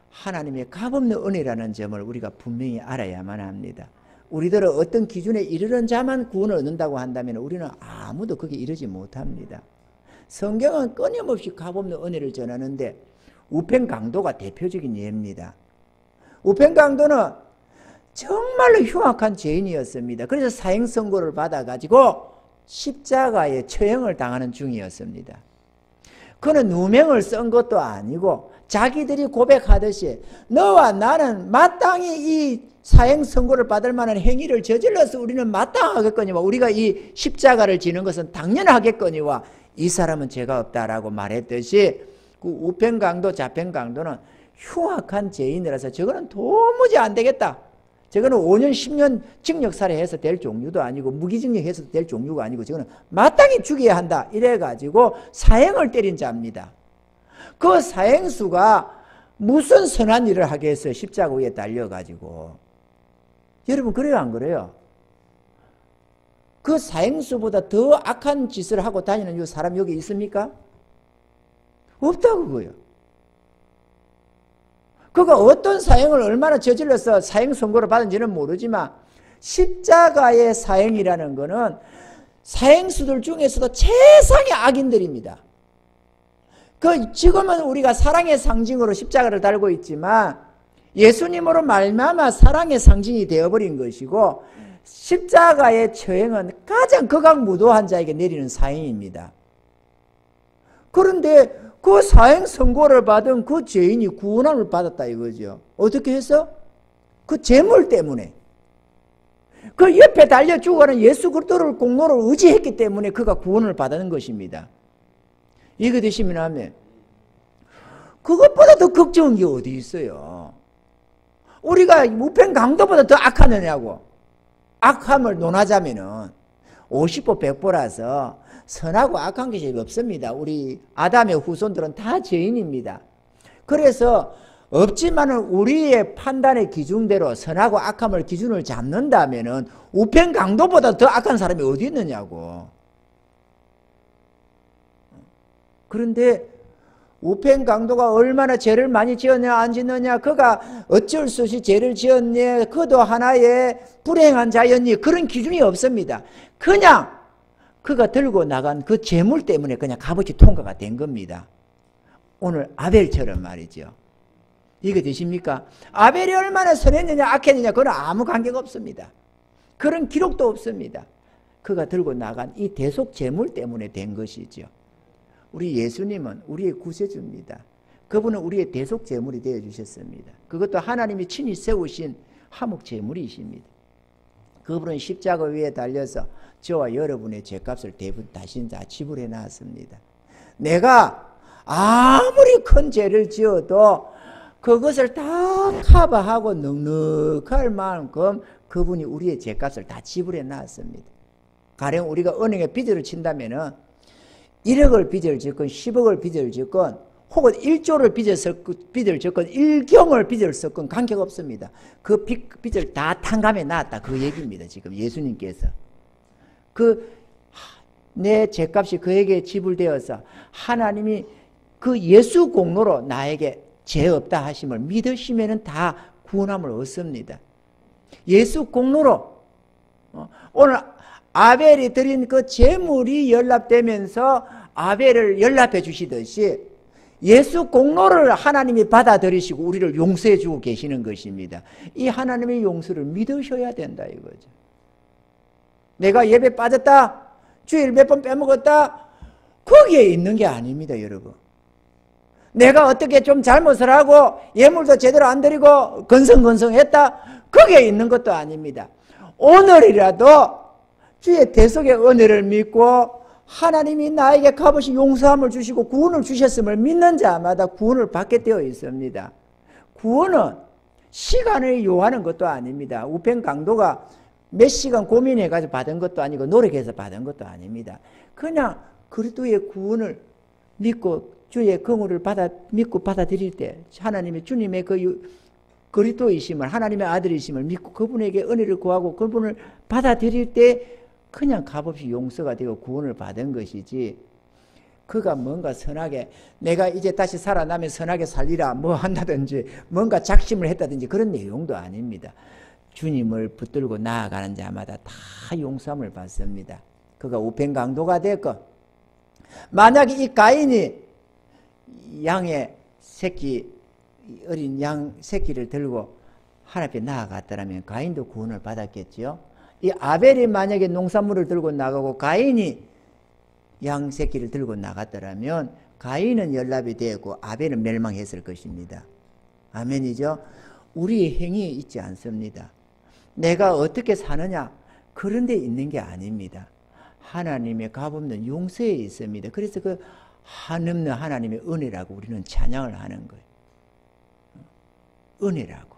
하나님의 값없는 은혜라는 점을 우리가 분명히 알아야만 합니다. 우리들은 어떤 기준에 이르는 자만 구원을 얻는다고 한다면 우리는 아무도 거기에 이르지 못합니다. 성경은 끊임없이 값없는 은혜를 전하는데 우편강도가 대표적인 예입니다. 우편강도는 정말로 흉악한 죄인이었습니다. 그래서 사형선고를 받아가지고 십자가에 처형을 당하는 중이었습니다. 그는 누명을 쓴 것도 아니고 자기들이 고백하듯이 너와 나는 마땅히 이 사형 선고를 받을 만한 행위를 저질러서 우리는 마땅하겠거니와 우리가 이 십자가를 지는 것은 당연하겠거니와 이 사람은 죄가 없다라고 말했듯이 그 우편강도 좌편강도는 흉악한 죄인이라서 저거는 도무지 안 되겠다. 저거는 5년 10년 징역살해해서 될 종류도 아니고 무기징역해서 될 종류가 아니고 저거는 마땅히 죽여야 한다. 이래가지고 사형을 때린 자입니다. 그 사형수가 무슨 선한 일을 하게 해서 십자가 위에 달려가지고, 여러분 그래요 안 그래요? 그 사형수보다 더 악한 짓을 하고 다니는 사람 여기 있습니까? 없다고 그거요. 그가 어떤 사형을 얼마나 저질러서 사형 선고를 받은지는 모르지만 십자가의 사형이라는 것은 사형수들 중에서도 최상의 악인들입니다. 지금은 우리가 사랑의 상징으로 십자가를 달고 있지만 예수님으로 말미암아 사랑의 상징이 되어버린 것이고, 십자가의 처형은 가장 극악무도한 자에게 내리는 사형입니다. 그런데 그 사형 선고를 받은 그 죄인이 구원함을 받았다 이거죠. 어떻게 해서? 그 재물 때문에. 그 옆에 달려 죽어가는 예수 그리스도를 공로를 의지했기 때문에 그가 구원을 받는 것입니다. 이거 되시면 하면 그것보다 더 걱정한 게 어디 있어요? 우리가 우편 강도보다 더 악하느냐고. 악함을 논하자면은 50보 100보라서 선하고 악한 것이 없습니다. 우리 아담의 후손들은 다 죄인입니다. 그래서 없지만은 우리의 판단의 기준대로 선하고 악함을 기준을 잡는다면은 우편 강도보다 더 악한 사람이 어디 있느냐고. 그런데 우편 강도가 얼마나 죄를 많이 지었냐 안 짓느냐, 그가 어쩔 수 없이 죄를 지었니, 그도 하나의 불행한 자였니, 그런 기준이 없습니다. 그냥 그가 들고 나간 그 재물 때문에 그냥 값없이 통과가 된 겁니다. 오늘 아벨처럼 말이죠. 이거 되십니까? 아벨이 얼마나 선했느냐 악했느냐 그건 아무 관계가 없습니다. 그런 기록도 없습니다. 그가 들고 나간 이 대속 재물 때문에 된 것이죠. 우리 예수님은 우리의 구세주입니다. 그분은 우리의 대속 제물이 되어 주셨습니다. 그것도 하나님이 친히 세우신 화목 제물이십니다. 그분은 십자가 위에 달려서 저와 여러분의 죄값을 대부분 다신 다 지불해 놨습니다. 내가 아무리 큰 죄를 지어도 그것을 다 커버하고 넉넉할 만큼 그분이 우리의 죄값을 다 지불해 놨습니다. 가령 우리가 은행에 빚을 친다면은 1억을 빚을 짓건 10억을 빚을 짓건 혹은 1조를 빚을 짓건 1경을 빚을 썼건 관계가 없습니다. 그 빚을 다 탕감해 놨다 그 얘기입니다. 지금 예수님께서 내 죄값이 그에게 지불되어서 하나님이 그 예수 공로로 나에게 죄 없다 하심을 믿으시면은 다 구원함을 얻습니다. 예수 공로로 오늘 아벨이 드린 그 제물이 연락되면서 아벨을 연락해 주시듯이 예수 공로를 하나님이 받아들이시고 우리를 용서해 주고 계시는 것입니다. 이 하나님의 용서를 믿으셔야 된다 이거죠. 내가 예배 빠졌다, 주일 몇 번 빼먹었다, 거기에 있는 게 아닙니다 여러분. 내가 어떻게 좀 잘못을 하고 예물도 제대로 안 드리고 건성건성했다, 거기에 있는 것도 아닙니다. 오늘이라도 주의 대속의 은혜를 믿고 하나님이 나에게 값없이 용서함을 주시고 구원을 주셨음을 믿는 자마다 구원을 받게 되어 있습니다. 구원은 시간을 요하는 것도 아닙니다. 우편 강도가 몇 시간 고민해가지고 받은 것도 아니고 노력해서 받은 것도 아닙니다. 그냥 그리스도의 구원을 믿고 주의 긍휼을 믿고 받아들일 때 하나님의 주님의 그 그리스도이심을 하나님의 아들이심을 믿고 그분에게 은혜를 구하고 그분을 받아들일 때 그냥 값없이 용서가 되고 구원을 받은 것이지, 그가 뭔가 선하게 내가 이제 다시 살아나면 선하게 살리라 뭐 한다든지 뭔가 작심을 했다든지 그런 내용도 아닙니다. 주님을 붙들고 나아가는 자마다 다 용서함을 받습니다. 그가 우편 강도가 됐건, 만약에 이 가인이 양의 새끼, 어린 양 새끼를 들고 하나님 앞에 나아갔더라면 가인도 구원을 받았겠죠. 이 아벨이 만약에 농산물을 들고 나가고 가인이 양 새끼를 들고 나갔더라면 가인은 연락이 되고 아벨은 멸망했을 것입니다. 아멘이죠. 우리의 행위에 있지 않습니다. 내가 어떻게 사느냐 그런 데 있는 게 아닙니다. 하나님의 값없는 용서에 있습니다. 그래서 그 한없는 하나님의 은혜라고 우리는 찬양을 하는 거예요. 은혜라고.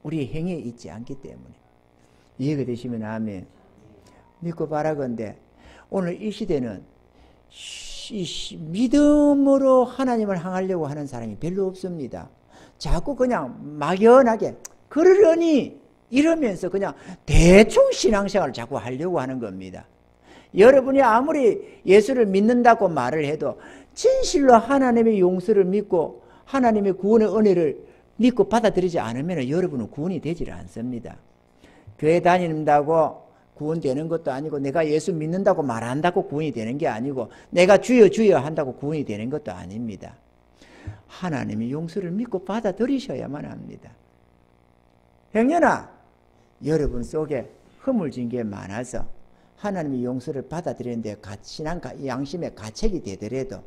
우리의 행위에 있지 않기 때문에. 이해가 되시면 아멘. 믿고 바라건대 오늘 이 시대는 믿음으로 하나님을 향하려고 하는 사람이 별로 없습니다. 자꾸 그냥 막연하게 그러려니 이러면서 그냥 대충 신앙생활을 자꾸 하려고 하는 겁니다. 여러분이 아무리 예수를 믿는다고 말을 해도 진실로 하나님의 용서를 믿고 하나님의 구원의 은혜를 믿고 받아들이지 않으면 여러분은 구원이 되질 않습니다. 교회 다닌다고 구원되는 것도 아니고 내가 예수 믿는다고 말한다고 구원이 되는 게 아니고 내가 주여 주여 한다고 구원이 되는 것도 아닙니다. 하나님의 용서를 믿고 받아들이셔야만 합니다. 형제나 여러분 속에 허물진 게 많아서 하나님의 용서를 받아들이는데 신앙 양심의 가책이 되더라도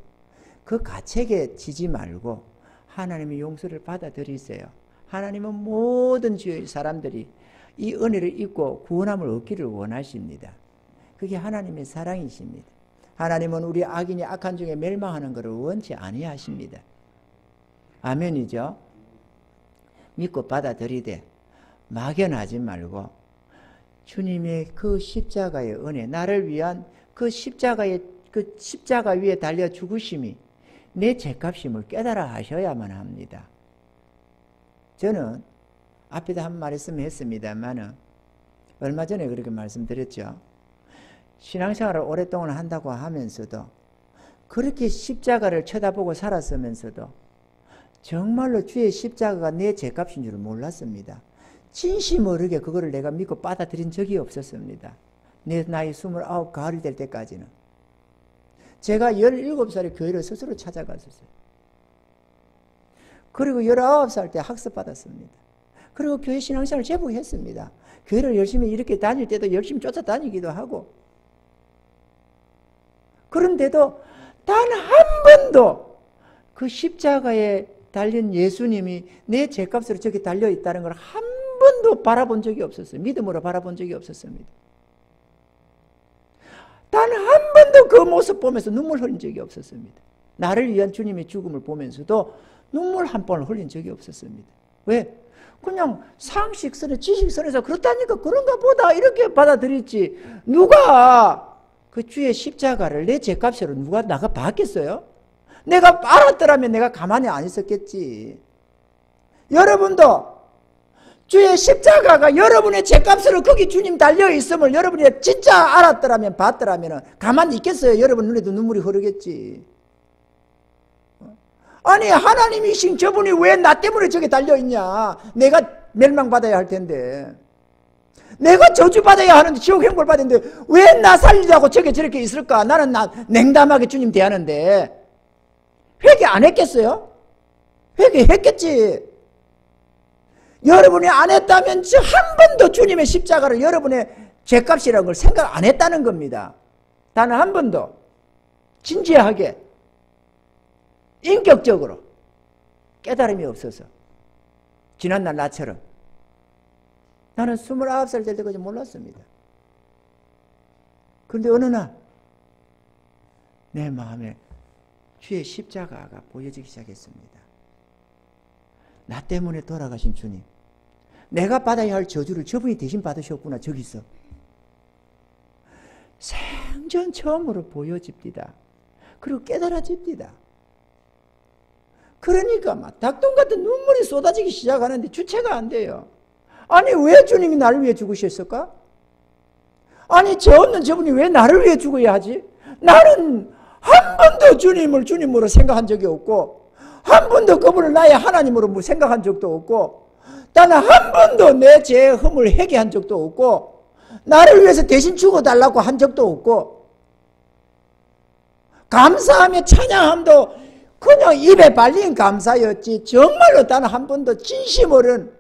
그 가책에 지지 말고 하나님의 용서를 받아들이세요. 하나님은 모든 주의 사람들이 이 은혜를 입고 구원함을 얻기를 원하십니다. 그게 하나님의 사랑이십니다. 하나님은 우리 악인이 악한 중에 멸망하는 것을 원치 아니하십니다. 아멘이죠. 믿고 받아들이되 막연하지 말고 주님의 그 십자가의 은혜, 나를 위한 그 십자가 위에 달려 죽으심이 내 죄값임을 깨달아 하셔야만 합니다. 저는 앞에도 한 말씀 했습니다만 얼마 전에 그렇게 말씀드렸죠. 신앙생활을 오랫동안 한다고 하면서도 그렇게 십자가를 쳐다보고 살았으면서도 정말로 주의 십자가가 내 죄값인 줄 몰랐습니다. 진심 어르게 그거를 내가 믿고 받아들인 적이 없었습니다. 내 나이 29 가을이 될 때까지는. 제가 17살에 교회를 스스로 찾아갔었어요. 그리고 19살 때 학습받았습니다. 그리고 교회 신앙생활을 제법 했습니다. 교회를 열심히 이렇게 다닐 때도 열심히 쫓아다니기도 하고. 그런데도 단 한 번도 그 십자가에 달린 예수님이 내 죄값으로 저기 달려있다는 걸 한 번도 바라본 적이 없었어요. 믿음으로 바라본 적이 없었습니다. 단 한 번도 그 모습 보면서 눈물 흘린 적이 없었습니다. 나를 위한 주님의 죽음을 보면서도 눈물 한 번을 흘린 적이 없었습니다. 왜? 그냥 상식선에 지식선에서 그렇다니까 그런가 보다 이렇게 받아들였지. 누가 그 주의 십자가를 내 죄값으로 누가 나가 봤겠어요? 내가 알았더라면 내가 가만히 안 있었겠지. 여러분도 주의 십자가가 여러분의 죄값으로 거기 주님 달려있음을 여러분이 진짜 알았더라면 봤더라면 가만히 있겠어요? 여러분 눈에도 눈물이 흐르겠지. 아니 하나님이신 저분이 왜 나 때문에 저게 달려있냐. 내가 멸망받아야 할 텐데, 내가 저주받아야 하는데, 지옥 형벌 받았는데 왜 나 살리자고 저렇게 있을까. 나는 냉담하게 주님 대하는데. 회개 안 했겠어요? 회개했겠지. 여러분이 안 했다면 한 번도 주님의 십자가를 여러분의 죄값이라는 걸 생각 안 했다는 겁니다. 단 한 번도 진지하게 인격적으로 깨달음이 없어서 지난날 나처럼 나는 29살 될 때까지 몰랐습니다. 그런데 어느 날 내 마음에 주의 십자가가 보여지기 시작했습니다. 나 때문에 돌아가신 주님, 내가 받아야 할 저주를 저분이 대신 받으셨구나. 저기서 생전 처음으로 보여집니다. 그리고 깨달아집니다. 그러니까 막 닭똥 같은 눈물이 쏟아지기 시작하는데 주체가 안 돼요. 아니 왜 주님이 나를 위해 죽으셨을까? 아니 죄 없는 저분이 왜 나를 위해 죽어야 하지? 나는 한 번도 주님을 주님으로 생각한 적이 없고, 한 번도 그분을 나의 하나님으로 생각한 적도 없고, 단 한 번도 내 죄의 흠을 회개한 적도 없고, 나를 위해서 대신 죽어달라고 한 적도 없고, 감사하며 찬양함도 그냥 입에 발린 감사였지 정말로 단 한 번도 진심 어른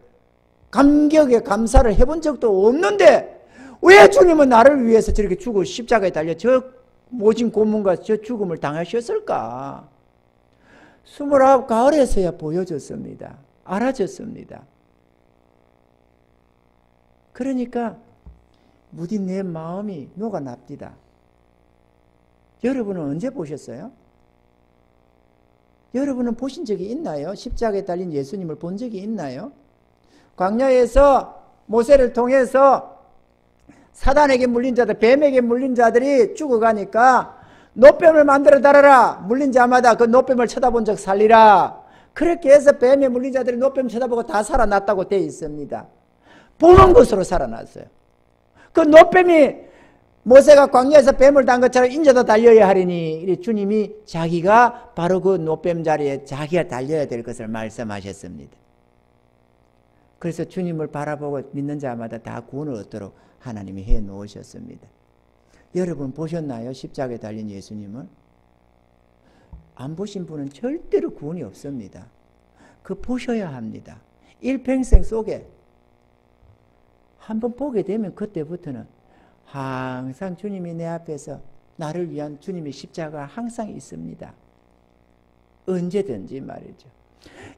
감격의 감사를 해본 적도 없는데 왜 주님은 나를 위해서 저렇게 죽어 십자가에 달려 저 모진 고문과 저 죽음을 당하셨을까? 29 가을에서야 보여줬습니다. 알아졌습니다. 그러니까 무디 내 마음이 녹아납니다. 여러분은 언제 보셨어요? 여러분은 보신 적이 있나요? 십자가에 달린 예수님을 본 적이 있나요? 광야에서 모세를 통해서 사단에게 물린 자들, 뱀에게 물린 자들이 죽어가니까 노뱀을 만들어 달아라. 물린 자마다 그 노뱀을 쳐다본 적 살리라. 그렇게 해서 뱀에 물린 자들이 노뱀 쳐다보고 다 살아났다고 되어 있습니다. 보는 것으로 살아났어요. 그 노뱀이 모세가 광야에서 뱀을 단 것처럼 인자도 달려야 하리니 주님이 자기가 바로 그 노뱀 자리에 자기가 달려야 될 것을 말씀하셨습니다. 그래서 주님을 바라보고 믿는 자마다 다 구원을 얻도록 하나님이 해 놓으셨습니다. 여러분 보셨나요? 십자가에 달린 예수님을? 안 보신 분은 절대로 구원이 없습니다. 그 보셔야 합니다. 일평생 속에 한번 보게 되면 그때부터는 항상 주님이 내 앞에서 나를 위한 주님의 십자가 항상 있습니다. 언제든지 말이죠.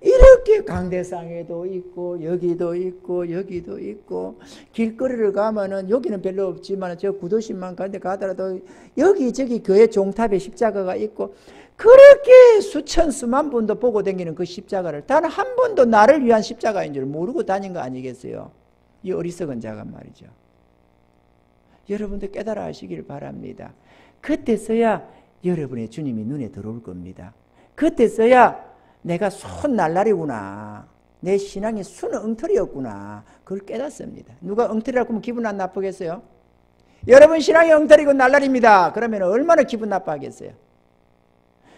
이렇게 강대상에도 있고 여기도 있고 여기도 있고 길거리를 가면은 여기는 별로 없지만 저 구도심만 가는데 가더라도 여기저기 교회 종탑에 십자가가 있고 그렇게 수천 수만 분도 보고 다니는 그 십자가를 단 한 번도 나를 위한 십자가인 줄 모르고 다닌 거 아니겠어요? 이 어리석은 자가 말이죠. 여러분도 깨달아 하시길 바랍니다. 그때서야 여러분의 주님이 눈에 들어올 겁니다. 그때서야 내가 순 날라리구나. 내 신앙이 순 엉터리였구나. 그걸 깨닫습니다. 누가 엉터리라고 하면 기분 안 나쁘겠어요? 여러분 신앙이 엉터리고 날라리입니다. 그러면 얼마나 기분 나빠하겠어요?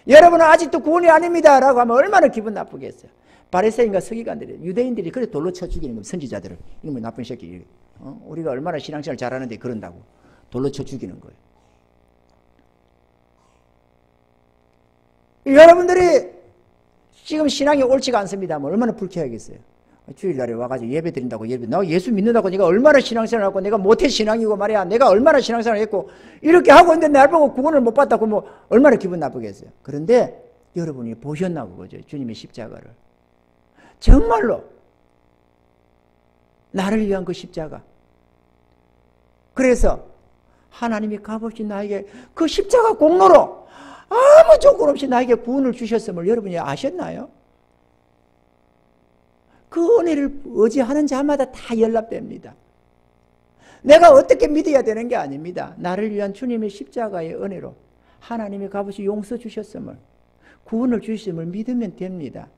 여러분은 아직도 구원이 아닙니다. 라고 하면 얼마나 기분 나쁘겠어요? 바리새인과 서기관들이 유대인들이 그래 돌로 쳐 죽이는 겁니다. 선지자들을. 이놈의 나쁜 새끼. 우리가 얼마나 신앙생활 잘하는데 그런다고 돌로 쳐 죽이는 거예요. 여러분들이 지금 신앙이 옳지가 않습니다. 뭐 얼마나 불쾌하겠어요. 주일날에 와가지고 예배 드린다고 나 예수 믿는다고 내가 얼마나 신앙생활 하고 내가 모태 신앙이고 말이야. 내가 얼마나 신앙생활 했고 이렇게 하고 있는데 날 보고 구원을 못 받다고 뭐 얼마나 기분 나쁘겠어요. 그런데 여러분이 보셨나 그거죠. 주님의 십자가를. 정말로 나를 위한 그 십자가. 그래서 하나님이 값없이 나에게 그 십자가 공로로 아무 조건 없이 나에게 구원을 주셨음을 여러분이 아셨나요? 그 은혜를 의지하는 자마다 다 연락됩니다. 내가 어떻게 믿어야 되는 게 아닙니다. 나를 위한 주님의 십자가의 은혜로 하나님이 값없이 용서 주셨음을, 구원을 주셨음을 믿으면 됩니다.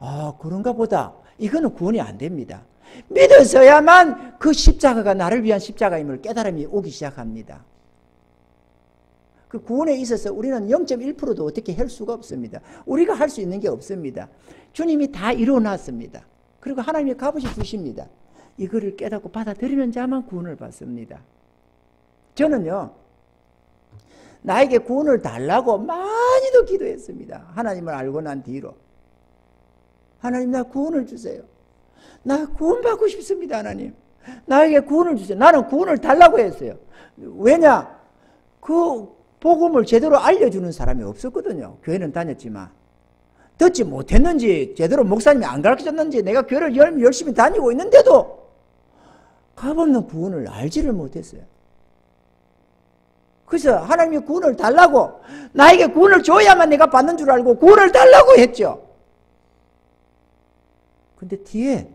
아, 그런가 보다. 이거는 구원이 안 됩니다. 믿어서야만 그 십자가가 나를 위한 십자가임을 깨달음이 오기 시작합니다. 그 구원에 있어서 우리는 0.1%도 어떻게 할 수가 없습니다. 우리가 할 수 있는 게 없습니다. 주님이 다 이루어놨습니다. 그리고 하나님이 값없이 주십니다. 이거를 깨닫고 받아들이는 자만 구원을 받습니다. 저는요, 나에게 구원을 달라고 많이도 기도했습니다. 하나님을 알고 난 뒤로. 하나님, 나 구원을 주세요. 나 구원 받고 싶습니다. 하나님, 나에게 구원을 주세요. 나는 구원을 달라고 했어요. 왜냐? 그 복음을 제대로 알려주는 사람이 없었거든요. 교회는 다녔지만 듣지 못했는지 제대로 목사님이 안 가르쳐줬는지 내가 교회를 열심히 다니고 있는데도 값없는 구원을 알지를 못했어요. 그래서 하나님이 구원을 달라고, 나에게 구원을 줘야만 내가 받는 줄 알고 구원을 달라고 했죠. 근데 뒤에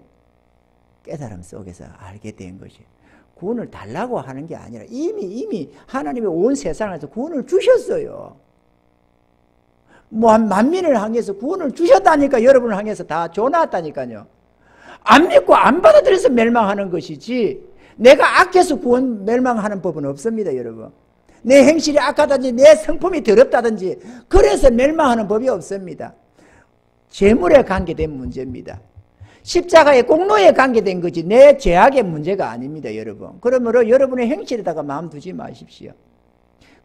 깨달음 속에서 알게 된 것이 구원을 달라고 하는 게 아니라 이미 하나님이 온 세상에서 구원을 주셨어요. 뭐 만민을 향해서 구원을 주셨다니까. 여러분을 향해서 다 줘놨다니까요. 안 믿고 안 받아들여서 멸망하는 것이지 내가 악해서 구원 멸망하는 법은 없습니다. 여러분, 내 행실이 악하다든지 내 성품이 더럽다든지 그래서 멸망하는 법이 없습니다. 재물에 관계된 문제입니다. 십자가의 공로에 관계된 거지 내 죄악의 문제가 아닙니다. 여러분, 그러므로 여러분의 행실에다가 마음 두지 마십시오.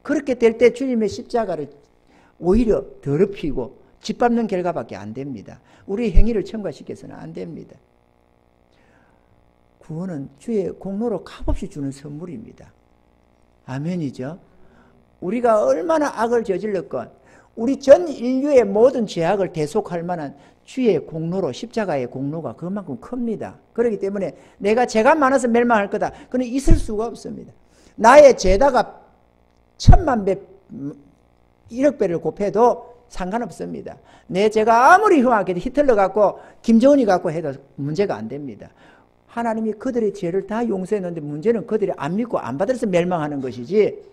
그렇게 될 때 주님의 십자가를 오히려 더럽히고 짓밟는 결과밖에 안 됩니다. 우리 행위를 첨가시켜서는 안 됩니다. 구원은 주의 공로로 값없이 주는 선물입니다. 아멘이죠. 우리가 얼마나 악을 저질렀건 우리 전 인류의 모든 죄악을 대속할 만한 주의 공로로, 십자가의 공로가 그만큼 큽니다. 그렇기 때문에 내가 죄가 많아서 멸망할 거다, 그는 있을 수가 없습니다. 나의 죄다가 1000만 배, 1억 배를 곱해도 상관없습니다. 내 죄가 아무리 흉악해도 히틀러 같고 김정은이 같고 해도 문제가 안 됩니다. 하나님이 그들의 죄를 다 용서했는데 문제는 그들이 안 믿고 안 받아서 멸망하는 것이지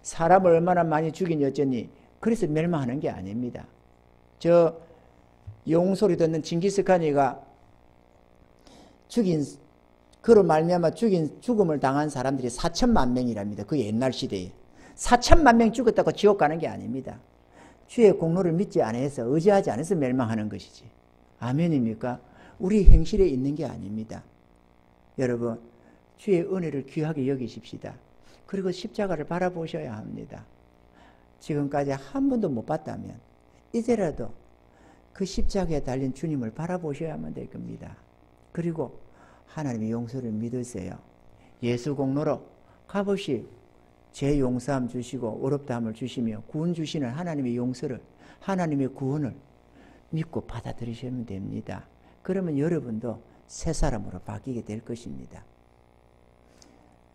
사람을 얼마나 많이 죽이니 어쩌니 그래서 멸망하는 게 아닙니다. 저 용소리 듣는 징기스칸이가 그로 말미암아 죽음을 당한 사람들이 4천만 명이랍니다. 그 옛날 시대에 4천만 명 죽었다고 지옥 가는 게 아닙니다. 주의 공로를 믿지 않아서, 의지하지 않아서 멸망하는 것이지. 아멘입니까? 우리 행실에 있는 게 아닙니다. 여러분, 주의 은혜를 귀하게 여기십시다. 그리고 십자가를 바라보셔야 합니다. 지금까지 한 번도 못 봤다면 이제라도 그 십자가에 달린 주님을 바라보셔야만 될 겁니다. 그리고 하나님의 용서를 믿으세요. 예수 공로로 값없이 죄 용서함 주시고 어렵다함을 주시며 구원 주시는 하나님의 용서를, 하나님의 구원을 믿고 받아들이시면 됩니다. 그러면 여러분도 새 사람으로 바뀌게 될 것입니다.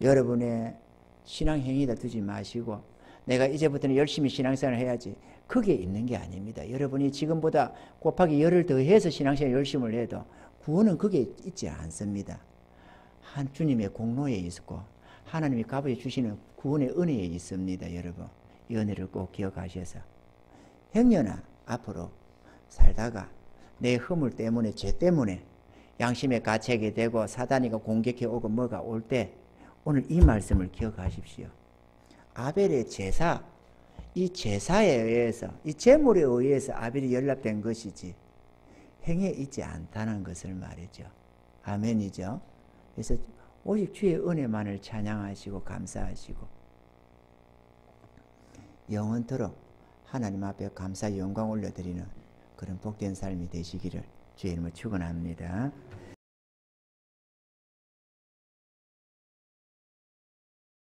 여러분의 신앙 행위다 두지 마시고 내가 이제부터는 열심히 신앙생활을 해야지, 그게 있는 게 아닙니다. 여러분이 지금보다 곱하기 열을 더해서 신앙생활 열심을 해도 구원은 그게 있지 않습니다. 한 주님의 공로에 있고 하나님이 값을 주시는 구원의 은혜에 있습니다. 여러분, 이 은혜를 꼭 기억하셔서 행여나 앞으로 살다가 내 허물 때문에, 죄 때문에 양심에 갇히게 되고 사단이가 공격해 오고 뭐가 올 때 오늘 이 말씀을 기억하십시오. 아벨의 제사, 이 제사에 의해서, 이 제물에 의해서 아벨이 연락된 것이지 행에 있지 않다는 것을 말이죠. 아멘이죠. 그래서 오직 주의 은혜만을 찬양하시고 감사하시고 영원토록 하나님 앞에 감사 영광 올려드리는 그런 복된 삶이 되시기를 주의 이름으로 축원합니다.